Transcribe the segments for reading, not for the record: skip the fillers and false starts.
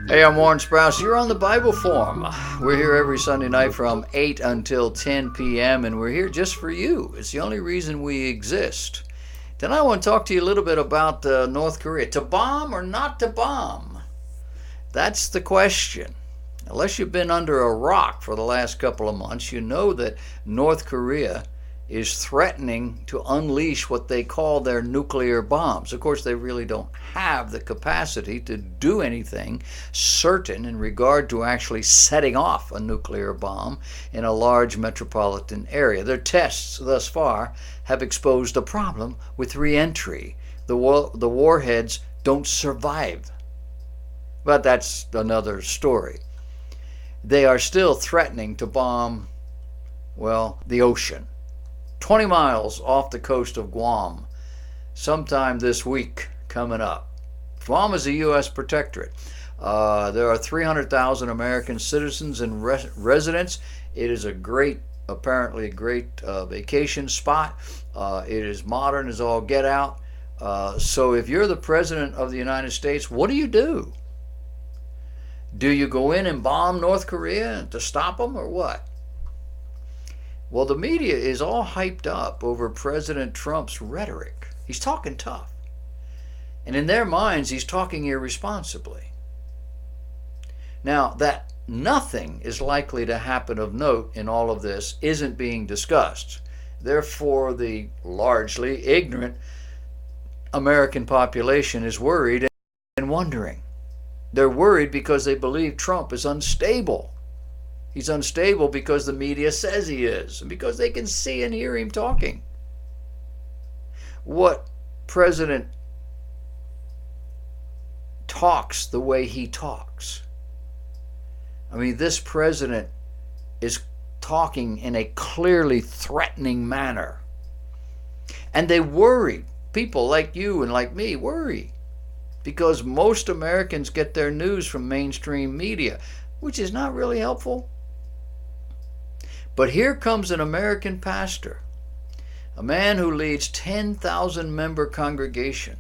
Hey, I'm Warren Sprouse. You're on the Bible Forum. We're here every Sunday night from 8 until 10 p.m., and we're here just for you. It's the only reason we exist. Tonight I want to talk to you a little bit about North Korea. To bomb or not to bomb? That's the question. Unless you've been under a rock for the last couple of months, you know that North Korea is threatening to unleash what they call their nuclear bombs. Of course, they really don't have the capacity to do anything certain in regard to actually setting off a nuclear bomb in a large metropolitan area. Their tests thus far have exposed a problem with re-entry. The warheads don't survive. But that's another story. They are still threatening to bomb, well, the ocean. 20 miles off the coast of Guam sometime this week coming up. Guam is a U.S. protectorate. There are 300,000 American citizens and residents. It is apparently a great vacation spot. It is modern as all get out. So if you're the President of the United States, what do? Do you go in and bomb North Korea to stop them or what? Well, the media is all hyped up over President Trump's rhetoric. He's talking tough. And in their minds, he's talking irresponsibly. Now, that nothing is likely to happen of note in all of this isn't being discussed. Therefore, the largely ignorant American population is worried and wondering. They're worried because they believe Trump is unstable. He's unstable because the media says he is, and because they can see and hear him talking. What president talks the way he talks? I mean, this president is talking in a clearly threatening manner. And they worry. People like you and like me worry. Because most Americans get their news from mainstream media, which is not really helpful. But here comes an American pastor, a man who leads 10,000 member congregation,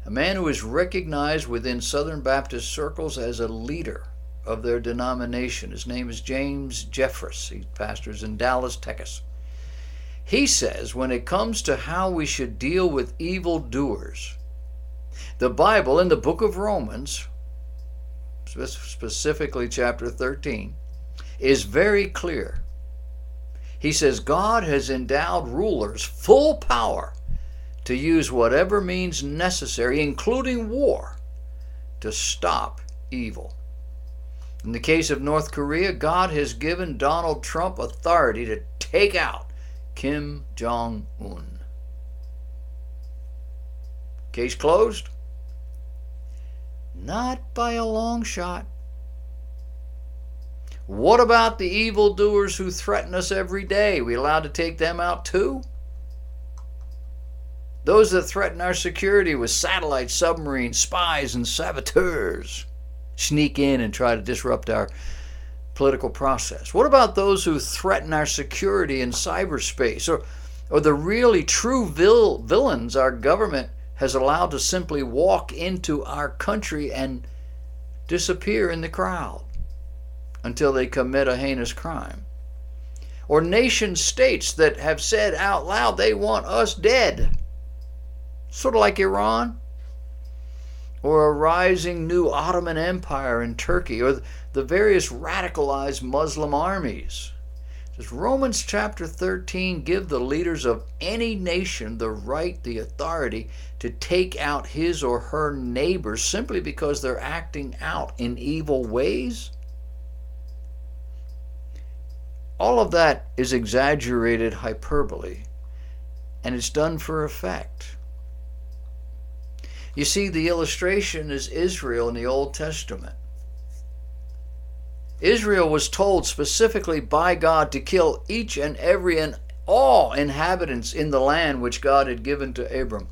a man who is recognized within Southern Baptist circles as a leader of their denomination. His name is James Jeffress. He pastors in Dallas, Texas. He says when it comes to how we should deal with evildoers, the Bible in the book of Romans, specifically chapter 13, is very clear. He says God has endowed rulers full power to use whatever means necessary, including war, to stop evil. In the case of North Korea, God has given Donald Trump authority to take out Kim Jong-un. Case closed? Not by a long shot. What about the evildoers who threaten us every day? We allowed to take them out too? Those that threaten our security with satellites, submarines, spies, and saboteurs sneak in and try to disrupt our political process. What about those who threaten our security in cyberspace, or the really true villains our government has allowed to simply walk into our country and disappear in the crowd until they commit a heinous crime? Or nation states that have said out loud they want us dead, sort of like Iran, or a rising new Ottoman Empire in Turkey, or the various radicalized Muslim armies. Does Romans chapter 13 give the leaders of any nation the right, the authority to take out his or her neighbors simply because they're acting out in evil ways? All of that is exaggerated hyperbole, and it's done for effect. You see, the illustration is Israel in the Old Testament. Israel was told specifically by God to kill each and every and all inhabitants in the land which God had given to Abram.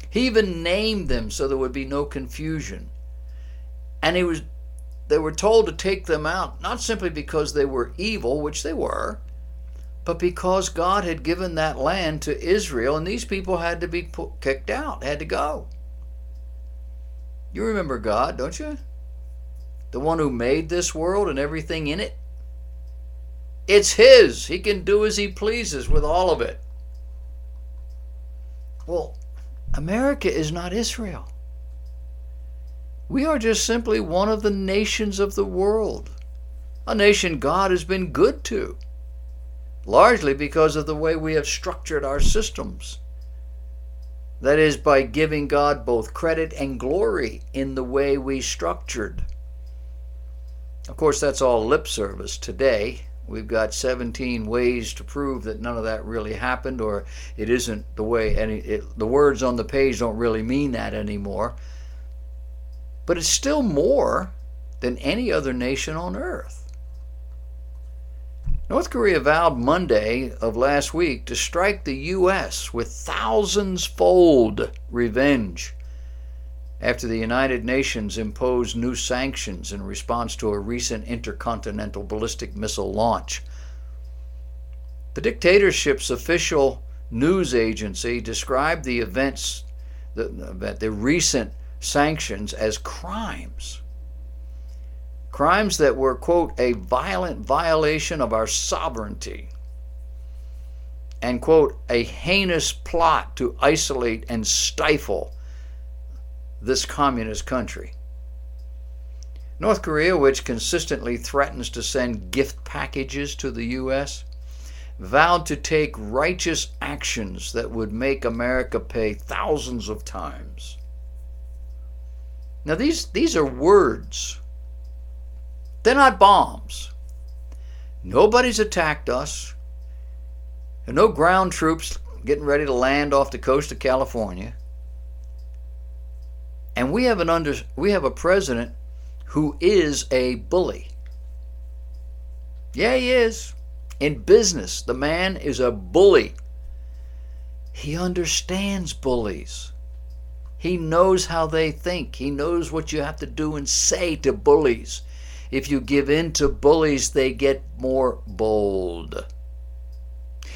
He even named them so there would be no confusion. And they were told to take them out, not simply because they were evil, which they were, but because God had given that land to Israel, and these people had to be kicked out, had to go. You remember God, don't you? the one who made this world and everything in it. It's his. He can do as he pleases with all of it. Well, America is not Israel. We are just simply one of the nations of the world, a nation God has been good to, largely because of the way we have structured our systems. That is, by giving God both credit and glory in the way we structured. Of course, that's all lip service today. We've got 17 ways to prove that none of that really happened, or it isn't the way the words on the page don't really mean that anymore. But it's still more than any other nation on earth. North Korea vowed Monday of last week to strike the U.S. with thousands-fold revenge after the United Nations imposed new sanctions in response to a recent intercontinental ballistic missile launch. The dictatorship's official news agency described the recent sanctions as crimes. Crimes that were, quote, a violent violation of our sovereignty and, quote, a heinous plot to isolate and stifle this communist country. North Korea, which consistently threatens to send gift packages to the U.S., vowed to take righteous actions that would make America pay thousands of times. Now, these are words. They're not bombs. Nobody's attacked us. There are no ground troops getting ready to land off the coast of California. And we have a president who is a bully. Yeah, he is. In business, the man is a bully. He understands bullies. He knows how they think. He knows what you have to do and say to bullies. If you give in to bullies, they get more bold.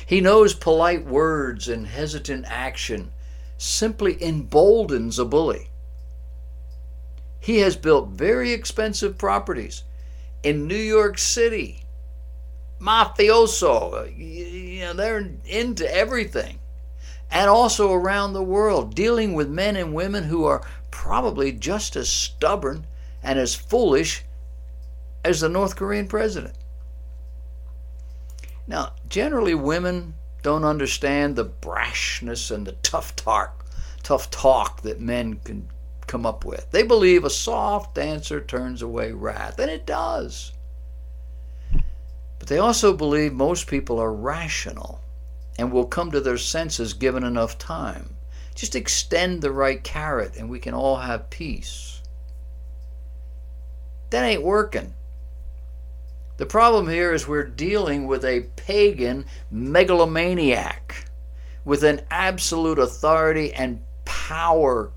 He knows polite words and hesitant action simply emboldens a bully. He has built very expensive properties in New York City. Mafioso, they're into everything. And also around the world, dealing with men and women who are probably just as stubborn and as foolish as the North Korean president. Now, generally women don't understand the brashness and the tough talk that men can come up with. They believe a soft answer turns away wrath, and it does. But they also believe most people are rational and will come to their senses given enough time. Just extend the right carrot and we can all have peace. That ain't working. The problem here is we're dealing with a pagan megalomaniac with an absolute authority and power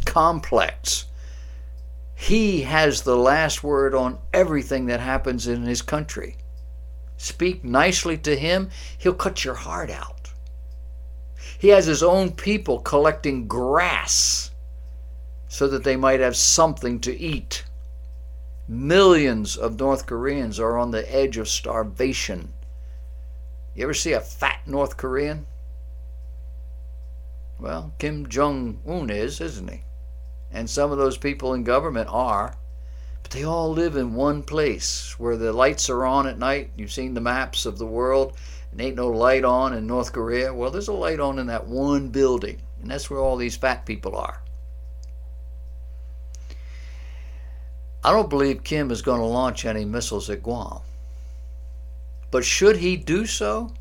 complex. He has the last word on everything that happens in his country. Speak nicely to him, he'll cut your heart out. He has his own people collecting grass so that they might have something to eat. Millions of North Koreans are on the edge of starvation. You ever see a fat North Korean? Well, Kim Jong-un isn't he? And some of those people in government are. But they all live in one place where the lights are on at night. You've seen the maps of the world, and ain't no light on in North Korea. Well, there's a light on in that one building, and that's where all these fat people are. I don't believe Kim is going to launch any missiles at Guam. But should he do so,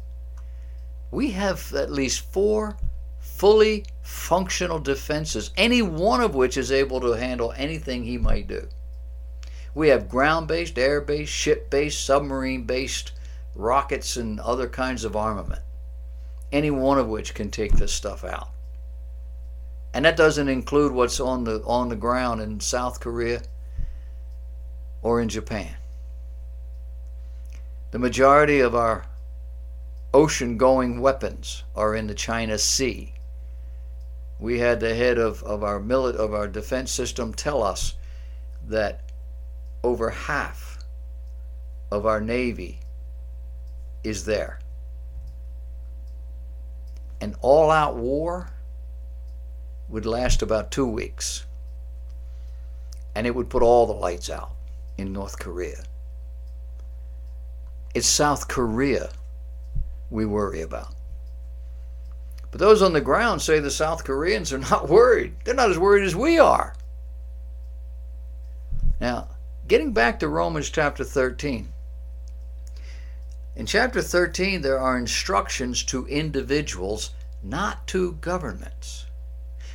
we have at least 4 fully functional defenses, any one of which is able to handle anything he might do. We have ground-based, air-based, ship-based, submarine-based rockets and other kinds of armament, any one of which can take this stuff out. And that doesn't include what's on the ground in South Korea or in Japan. The majority of our ocean-going weapons are in the China Sea. We had the head of our defense system tell us that over half of our Navy is there. An all-out war would last about 2 weeks, and it would put all the lights out in North Korea. It's South Korea we worry about. But those on the ground say the South Koreans are not worried. They're not as worried as we are. Now, getting back to Romans chapter 13. In chapter 13, there are instructions to individuals, not to governments.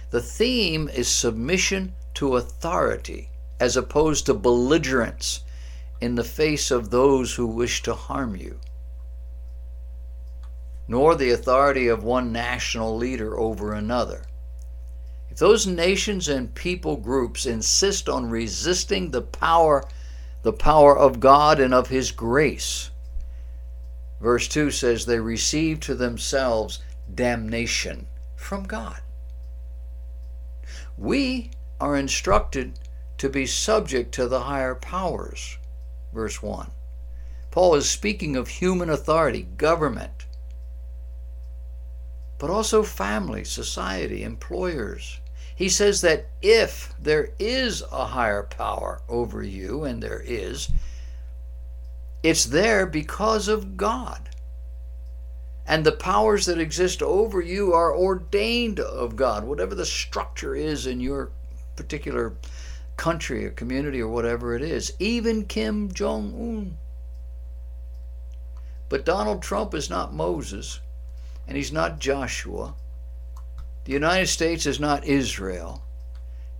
The theme is submission to authority, as opposed to belligerence in the face of those who wish to harm you, nor the authority of one national leader over another. If those nations and people groups insist on resisting the power of God and of His grace, verse 2 says they receive to themselves damnation from God. We are instructed to be subject to the higher powers, verse 1. Paul is speaking of human authority, government, but also family, society, employers. He says that if there is a higher power over you, and there is, it's there because of God. And the powers that exist over you are ordained of God, whatever the structure is in your particular country or community or whatever it is, even Kim Jong-un. But Donald Trump is not Moses, and he's not Joshua. The United States is not Israel,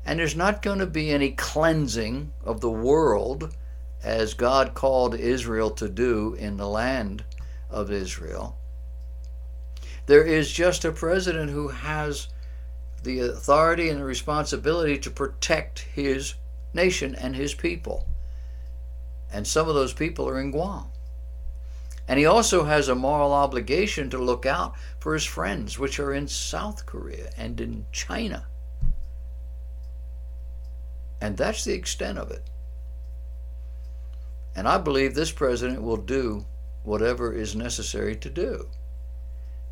and there's not going to be any cleansing of the world as God called Israel to do in the land of Israel. There is just a president who has the authority and the responsibility to protect his nation and his people. And some of those people are in Guam. And he also has a moral obligation to look out for his friends, which are in South Korea and in China. And that's the extent of it. And I believe this president will do whatever is necessary to do.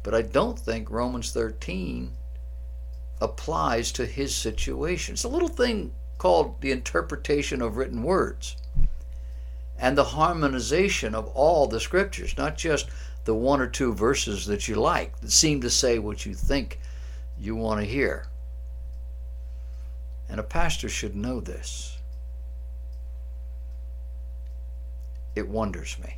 But I don't think Romans 13 applies to his situation. It's a little thing called the interpretation of written words and the harmonization of all the scriptures, not just the 1 or 2 verses that you like that seem to say what you think you want to hear. And a pastor should know this. It wonders me.